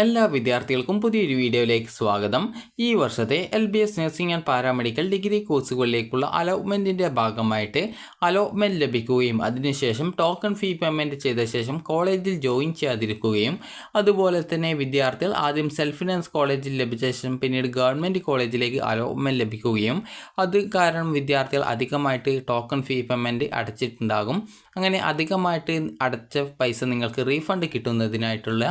എല്ലാ വിദ്യാർത്ഥികൾക്കും പുതിയൊരു വീഡിയോയിലേക്ക് സ്വാഗതം. ഈ വർഷത്തെ LBS nursing and paramedical degree കോഴ്സുകളിലേക്കുള്ള അലോട്ട്മെൻറ്റിൻ്റെ ഭാഗമായിട്ട് അലോട്ട്മെൻറ്റ് ലഭിക്കുകയും അതിനുശേഷം ടോക്കൺ ഫീ പേയ്മെൻറ്റ് ചെയ്ത ശേഷം കോളേജിൽ ജോയിൻ ചെയ്യാതിരിക്കുകയും അതുപോലെ തന്നെ വിദ്യാർത്ഥികൾ ആദ്യം സെൽഫ് ഫിനാൻസ് കോളേജിൽ ലഭിച്ച ശേഷം പിന്നീട് ഗവൺമെൻറ് കോളേജിലേക്ക് അലോട്ട്മെൻറ്റ് ലഭിക്കുകയും അത് കാരണം വിദ്യാർത്ഥികൾ അധികമായിട്ട് ടോക്കൺ ഫീ പേയ്മെൻറ്റ് അടച്ചിട്ടുണ്ടാകും. അങ്ങനെ അധികമായിട്ട് അടച്ച പൈസ നിങ്ങൾക്ക് റീഫണ്ട് കിട്ടുന്നതിനായിട്ടുള്ള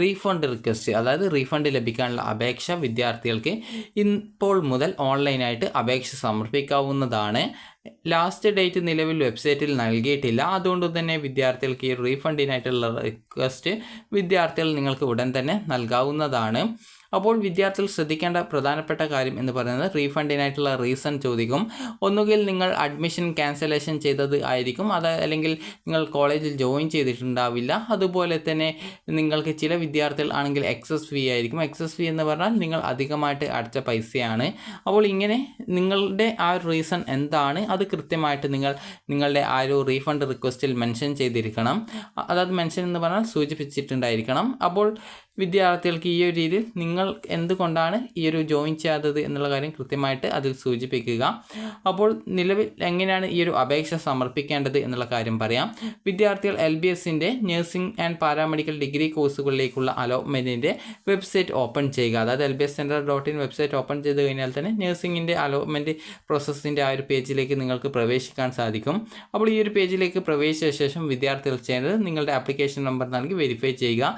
റീഫണ്ട് റിക്വസ്റ്റ്, അതായത് റീഫണ്ട് ലഭിക്കാനുള്ള അപേക്ഷ വിദ്യാർത്ഥികൾക്ക് ഇപ്പോൾ മുതൽ ഓൺലൈനായിട്ട് അപേക്ഷ സമർപ്പിക്കാവുന്നതാണ്. ലാസ്റ്റ് ഡേറ്റ് നിലവിൽ വെബ്സൈറ്റിൽ നൽകിയിട്ടില്ല. അതുകൊണ്ട് തന്നെ വിദ്യാർത്ഥികൾക്ക് ഈ റീഫണ്ടിനായിട്ടുള്ള റിക്വസ്റ്റ് വിദ്യാർത്ഥികൾ നിങ്ങൾക്ക് ഉടൻ തന്നെ നൽകാവുന്നതാണ്. അപ്പോൾ വിദ്യാർത്ഥികൾ ശ്രദ്ധിക്കേണ്ട പ്രധാനപ്പെട്ട കാര്യം എന്ന് പറയുന്നത് റീഫണ്ടിനായിട്ടുള്ള റീസൺ ചോദിക്കും. ഒന്നുകിൽ നിങ്ങൾ അഡ്മിഷൻ ക്യാൻസലേഷൻ ചെയ്തത് ആയിരിക്കും, അല്ലെങ്കിൽ നിങ്ങൾ കോളേജിൽ ജോയിൻ ചെയ്തിട്ടുണ്ടാവില്ല. അതുപോലെ തന്നെ നിങ്ങൾക്ക് ചില വിദ്യാർത്ഥികൾ ആണെങ്കിൽ എക്സസ് ഫീ ആയിരിക്കും. എക്സസ് ഫീ എന്ന് പറഞ്ഞാൽ നിങ്ങൾ അധികമായിട്ട് അടച്ച പൈസയാണ്. അപ്പോൾ ഇങ്ങനെ നിങ്ങളുടെ ആ ഒരു റീസൺ എന്താണ് അത് കൃത്യമായിട്ട് നിങ്ങളുടെ ആ ഒരു റീഫണ്ട് റിക്വസ്റ്റിൽ മെൻഷൻ ചെയ്തിരിക്കണം. അതായത് മെൻഷൻ എന്ന് പറഞ്ഞാൽ സൂചിപ്പിച്ചിട്ടുണ്ടായിരിക്കണം. അപ്പോൾ വിദ്യാർത്ഥികൾക്ക് ഈ ഒരു രീതിയിൽ നിങ്ങൾ എന്തുകൊണ്ടാണ് ഈ ഒരു ജോയിൻ ചെയ്യാത്തത് എന്നുള്ള കാര്യം കൃത്യമായിട്ട് അതിൽ സൂചിപ്പിക്കുക. അപ്പോൾ നിലവിൽ എങ്ങനെയാണ് ഈ ഒരു അപേക്ഷ സമർപ്പിക്കേണ്ടത് എന്നുള്ള കാര്യം പറയാം. വിദ്യാർത്ഥികൾ LBSൻ്റെ നഴ്സിംഗ് ആൻഡ് പാരാമെഡിക്കൽ ഡിഗ്രി കോഴ്സുകളിലേക്കുള്ള അലോട്ട്മെൻറ്റിൻ്റെ വെബ്സൈറ്റ് ഓപ്പൺ ചെയ്യുക. അതായത് LBScenter.in വെബ്സൈറ്റ് ഓപ്പൺ ചെയ്ത് കഴിഞ്ഞാൽ തന്നെ നഴ്സിംഗിൻ്റെ അലോട്ട്മെൻറ്റ് പ്രോസസ്സിൻ്റെ ആ ഒരു പേജിലേക്ക് നിങ്ങൾക്ക് പ്രവേശിക്കാൻ സാധിക്കും. അപ്പോൾ ഈ ഒരു പേജിലേക്ക് പ്രവേശിച്ച ശേഷം വിദ്യാർത്ഥികൾ ചെയ്യേണ്ടത് നിങ്ങളുടെ ആപ്ലിക്കേഷൻ നമ്പർ നൽകി വെരിഫൈ ചെയ്യുക.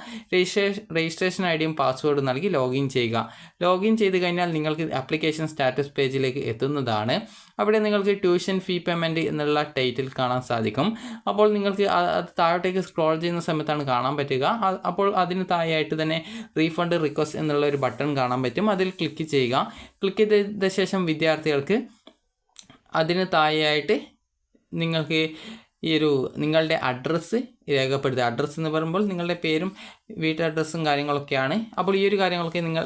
രജിസ്ട്രേഷൻ ഐഡിയും പാസ്വേഡ് നൽകി ലോഗിൻ ചെയ്യുക. ലോഗിൻ ചെയ്ത് കഴിഞ്ഞാൽ നിങ്ങൾക്ക് ആപ്ലിക്കേഷൻ സ്റ്റാറ്റസ് പേജിലേക്ക് എത്തുന്നതാണ്. അവിടെ നിങ്ങൾക്ക് ട്യൂഷൻ ഫീ പേയ്മെൻറ്റ് എന്നുള്ള ടൈറ്റിൽ കാണാൻ സാധിക്കും. അപ്പോൾ നിങ്ങൾക്ക് അത് താഴോട്ടേക്ക് സ്ക്രോൾ ചെയ്യുന്ന സമയത്താണ് കാണാൻ പറ്റുക. അപ്പോൾ അതിന് താഴെയായിട്ട് തന്നെ റീഫണ്ട് റിക്വസ്റ്റ് എന്നുള്ള ഒരു ബട്ടൺ കാണാൻ പറ്റും. അതിൽ ക്ലിക്ക് ചെയ്യുക. ക്ലിക്ക് ചെയ്ത ശേഷം വിദ്യാർത്ഥികൾക്ക് അതിന് താഴെയായിട്ട് നിങ്ങൾക്ക് ഈ ഒരു നിങ്ങളുടെ അഡ്രസ്സ് രേഖപ്പെടുത്തുക. അഡ്രസ്സ് എന്ന് പറയുമ്പോൾ നിങ്ങളുടെ പേരും വീട്ടഡ്രസ്സും കാര്യങ്ങളൊക്കെയാണ്. അപ്പോൾ ഈ ഒരു കാര്യങ്ങളൊക്കെ നിങ്ങൾ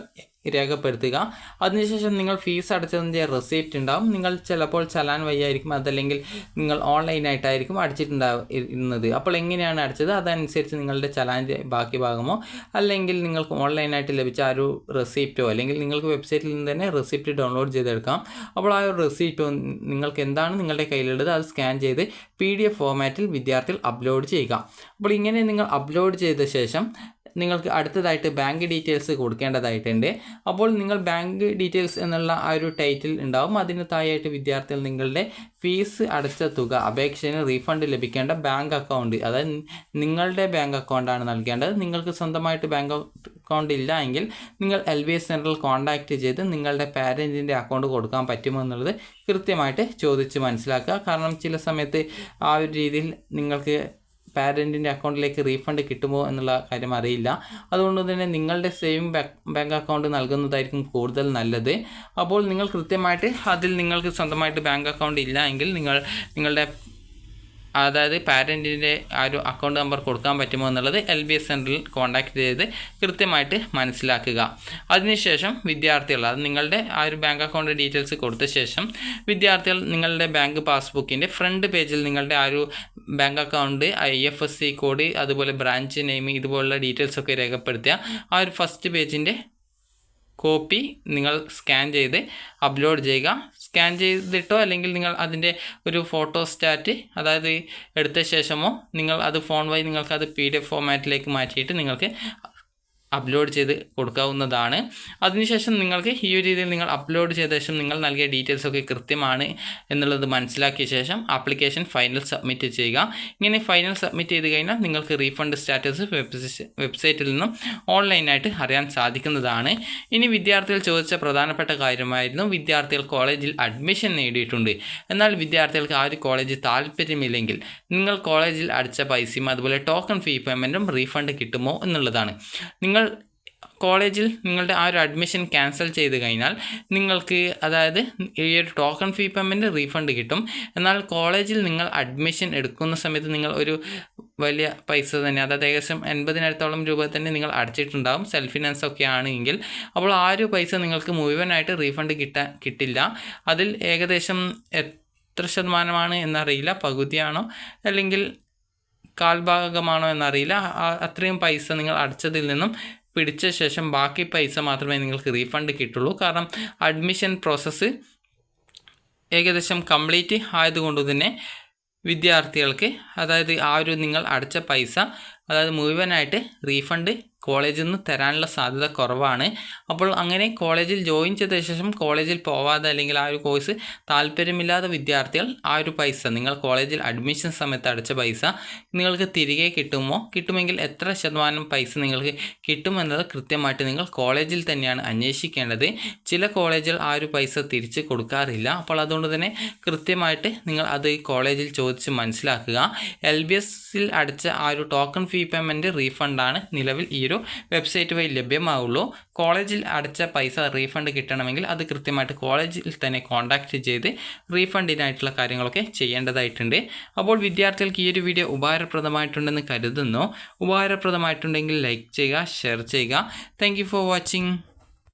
രേഖപ്പെടുത്തുക. അതിനുശേഷം നിങ്ങൾ ഫീസ് അടച്ചതിൻ്റെ റെസിപ്റ്റ് ഉണ്ടാവും. നിങ്ങൾ ചിലപ്പോൾ ചലാൻ വഴിയായിരിക്കും, അതല്ലെങ്കിൽ നിങ്ങൾ ഓൺലൈനായിട്ടായിരിക്കും അടച്ചിട്ടുണ്ടാവുന്നത്. അപ്പോൾ എങ്ങനെയാണ് അടച്ചത് അതനുസരിച്ച് നിങ്ങളുടെ ചലാൻ്റെ ബാക്കി ഭാഗമോ അല്ലെങ്കിൽ നിങ്ങൾക്ക് ഓൺലൈനായിട്ട് ലഭിച്ച ആ ഒരു റെസിപ്റ്റോ അല്ലെങ്കിൽ നിങ്ങൾക്ക് വെബ്സൈറ്റിൽ നിന്ന് തന്നെ റെസിപ്റ്റ് ഡൗൺലോഡ് ചെയ്തെടുക്കാം. അപ്പോൾ ആ ഒരു റെസിപ്റ്റോ നിങ്ങൾക്ക് എന്താണ് നിങ്ങളുടെ കയ്യിലുള്ളത് അത് സ്കാൻ ചെയ്ത് PDF ഫോർമാറ്റിൽ വിദ്യാർത്ഥികൾ അപ്ലോഡ് ചെയ്യുക. അപ്പോൾ ഇങ്ങനെ നിങ്ങൾ അപ്ലോഡ് ചെയ്ത ശേഷം നിങ്ങൾക്ക് അടുത്തതായിട്ട് ബാങ്ക് ഡീറ്റെയിൽസ് കൊടുക്കേണ്ടതായിട്ടുണ്ട്. അപ്പോൾ നിങ്ങൾ ബാങ്ക് ഡീറ്റെയിൽസ് എന്നുള്ള ആ ഒരു ടൈറ്റിൽ ഉണ്ടാവും. അതിന് താഴെയായിട്ട് വിദ്യാർത്ഥികൾ നിങ്ങളുടെ ഫീസ് അടച്ച തുക അപേക്ഷന് റീഫണ്ട് ലഭിക്കേണ്ട ബാങ്ക് അക്കൗണ്ട്, അതായത് നിങ്ങളുടെ ബാങ്ക് അക്കൗണ്ടാണ് നൽകേണ്ടത്. നിങ്ങൾക്ക് സ്വന്തമായിട്ട് ബാങ്ക് അക്കൗണ്ട് ഇല്ല എങ്കിൽ നിങ്ങൾ LBS സെൻറ്ററിൽ കോൺടാക്റ്റ് ചെയ്ത് നിങ്ങളുടെ പാരൻറ്റിൻ്റെ അക്കൗണ്ട് കൊടുക്കാൻ പറ്റുമോ എന്നുള്ളത് കൃത്യമായിട്ട് ചോദിച്ച് മനസ്സിലാക്കുക. കാരണം ചില സമയത്ത് ആ ഒരു രീതിയിൽ നിങ്ങൾക്ക് പാരൻറ്റിൻ്റെ അക്കൗണ്ടിലേക്ക് റീഫണ്ട് കിട്ടുമോ എന്നുള്ള കാര്യം അറിയില്ല. അതുകൊണ്ട് തന്നെ നിങ്ങളുടെ സേവിങ് ബാങ്ക് അക്കൗണ്ട് നൽകുന്നതായിരിക്കും കൂടുതൽ നല്ലത്. അപ്പോൾ നിങ്ങൾ കൃത്യമായിട്ട് അതിൽ നിങ്ങൾക്ക് സ്വന്തമായിട്ട് ബാങ്ക് അക്കൗണ്ട് ഇല്ല എങ്കിൽ നിങ്ങളുടെ അതായത് പാരൻറ്റിൻ്റെ ആ ഒരു അക്കൗണ്ട് നമ്പർ കൊടുക്കാൻ പറ്റുമോ എന്നുള്ളത് LBS സെൻറ്ററിൽ കോൺടാക്റ്റ് ചെയ്ത് കൃത്യമായിട്ട് മനസ്സിലാക്കുക. അതിനുശേഷം വിദ്യാർത്ഥികൾ അത് നിങ്ങളുടെ ആ ഒരു ബാങ്ക് അക്കൗണ്ട് ഡീറ്റെയിൽസ് കൊടുത്ത ശേഷം വിദ്യാർത്ഥികൾ നിങ്ങളുടെ ബാങ്ക് പാസ്ബുക്കിൻ്റെ ഫ്രണ്ട് പേജിൽ നിങ്ങളുടെ ആ ഒരു ബാങ്ക് അക്കൗണ്ട് IFSC കോഡ് അതുപോലെ ബ്രാഞ്ച് നെയിം ഇതുപോലുള്ള ഡീറ്റെയിൽസൊക്കെ രേഖപ്പെടുത്തുക. ആ ഒരു ഫസ്റ്റ് പേജിൻ്റെ കോപ്പി നിങ്ങൾ സ്കാൻ ചെയ്ത് അപ്ലോഡ് ചെയ്യുക. സ്കാൻ ചെയ്തിട്ടോ അല്ലെങ്കിൽ നിങ്ങൾ അതിൻ്റെ ഒരു ഫോട്ടോ സ്റ്റാറ്റ് അതായത് എടുത്ത ശേഷമോ നിങ്ങൾ അത് ഫോൺ വഴി നിങ്ങൾക്കത് PDF ഫോർമാറ്റിലേക്ക് മാറ്റിയിട്ട് നിങ്ങൾക്ക് അപ്ലോഡ് ചെയ്ത് കൊടുക്കാവുന്നതാണ്. അതിനുശേഷം നിങ്ങൾക്ക് ഈ ഒരു രീതിയിൽ നിങ്ങൾ അപ്ലോഡ് ചെയ്ത ശേഷം നിങ്ങൾ നൽകിയ ഡീറ്റെയിൽസൊക്കെ കൃത്യമാണ് എന്നുള്ളത് മനസ്സിലാക്കിയ ശേഷം ആപ്ലിക്കേഷൻ ഫൈനൽ സബ്മിറ്റ് ചെയ്യുക. ഇങ്ങനെ ഫൈനൽ സബ്മിറ്റ് ചെയ്ത് കഴിഞ്ഞാൽ നിങ്ങൾക്ക് റീഫണ്ട് സ്റ്റാറ്റസ് വെബ്സൈറ്റിൽ നിന്നും ഓൺലൈനായിട്ട് അറിയാൻ സാധിക്കുന്നതാണ്. ഇനി വിദ്യാർത്ഥികൾ ചോദിച്ച പ്രധാനപ്പെട്ട കാര്യമായിരുന്നു വിദ്യാർത്ഥികൾ കോളേജിൽ അഡ്മിഷൻ നേടിയിട്ടുണ്ട്, എന്നാൽ വിദ്യാർത്ഥികൾക്ക് ആ ഒരു കോളേജ് താല്പര്യമില്ലെങ്കിൽ നിങ്ങൾ കോളേജിൽ അടച്ച പൈസയും അതുപോലെ ടോക്കൺ ഫീ പേയ്മെൻറ്റും റീഫണ്ട് കിട്ടുമോ എന്നുള്ളതാണ്. നിങ്ങൾ കോളേജിൽ നിങ്ങളുടെ ആ ഒരു അഡ്മിഷൻ ക്യാൻസൽ ചെയ്ത് കഴിഞ്ഞാൽ നിങ്ങൾക്ക് അതായത് ഈ ഒരു ടോക്കൺ ഫീ പേയ്മെൻറ്റ് റീഫണ്ട് കിട്ടും. എന്നാൽ കോളേജിൽ നിങ്ങൾ അഡ്മിഷൻ എടുക്കുന്ന സമയത്ത് നിങ്ങൾ ഒരു വലിയ പൈസ തന്നെ അതായത് ഏകദേശം 80,000 രൂപ തന്നെ നിങ്ങൾ അടച്ചിട്ടുണ്ടാകും. സെൽഫ് ഫിനാൻസ് ഒക്കെ ആണെങ്കിൽ അപ്പോൾ ആ ഒരു പൈസ നിങ്ങൾക്ക് മുഴുവനായിട്ട് റീഫണ്ട് കിട്ടില്ല. അതിൽ ഏകദേശം എത്ര ശതമാനമാണ് എന്നറിയില്ല, പകുതിയാണോ അല്ലെങ്കിൽ കാൽഭാഗമാണോ എന്നറിയില്ല. അത്രയും പൈസ നിങ്ങൾ അടച്ചതിൽ നിന്നും പിടിച്ച ശേഷം ബാക്കി പൈസ മാത്രമേ നിങ്ങൾക്ക് റീഫണ്ട് കിട്ടുള്ളൂ. കാരണം അഡ്മിഷൻ പ്രോസസ്സ് ഏകദേശം കംപ്ലീറ്റ് ആയതുകൊണ്ട് തന്നെ വിദ്യാർത്ഥികൾക്ക് അതായത് നിങ്ങൾ അടച്ച പൈസ മുഴുവനായിട്ട് റീഫണ്ട് കോളേജിൽ നിന്ന് തരാനുള്ള സാധ്യത കുറവാണ്. അപ്പോൾ അങ്ങനെ കോളേജിൽ ജോയിൻ ചെയ്ത ശേഷം കോളേജിൽ പോവാതെ അല്ലെങ്കിൽ ആ ഒരു കോഴ്സ് താല്പര്യമില്ലാത്ത വിദ്യാർത്ഥികൾ ആ ഒരു പൈസ നിങ്ങൾ കോളേജിൽ അഡ്മിഷൻ സമയത്ത് അടച്ച പൈസ നിങ്ങൾക്ക് തിരികെ കിട്ടുമെങ്കിൽ എത്ര ശതമാനം പൈസ നിങ്ങൾക്ക് കിട്ടുമെന്നത് കൃത്യമായിട്ട് നിങ്ങൾ കോളേജിൽ തന്നെയാണ് അന്വേഷിക്കേണ്ടത്. ചില കോളേജിൽ ആ ഒരു പൈസ തിരിച്ച് കൊടുക്കാറില്ല. അപ്പോൾ അതുകൊണ്ട് തന്നെ കൃത്യമായിട്ട് നിങ്ങൾ അത് കോളേജിൽ ചോദിച്ച് മനസ്സിലാക്കുക. LBSൽ അടച്ച ആ ഒരു ടോക്കൺ ഫീ പേയ്മെൻറ്റ് റീഫണ്ടാണ് നിലവിൽ ഈ ഒരു വെബ്സൈറ്റ് വഴി ലഭ്യമാവുള്ളൂ. കോളേജിൽ അടച്ച പൈസ റീഫണ്ട് കിട്ടണമെങ്കിൽ അത് കൃത്യമായിട്ട് കോളേജിൽ തന്നെ കോൺടാക്റ്റ് ചെയ്ത് റീഫണ്ടിനായിട്ടുള്ള കാര്യങ്ങളൊക്കെ ചെയ്യേണ്ടതായിട്ടുണ്ട്. അപ്പോൾ വിദ്യാർത്ഥികൾക്ക് ഈ ഒരു വീഡിയോ ഉപകാരപ്രദമായിട്ടുണ്ടെന്ന് കരുതുന്നു. ഉപകാരപ്രദമായിട്ടുണ്ടെങ്കിൽ ലൈക്ക് ചെയ്യുക, ഷെയർ ചെയ്യുക. Thank you for watching.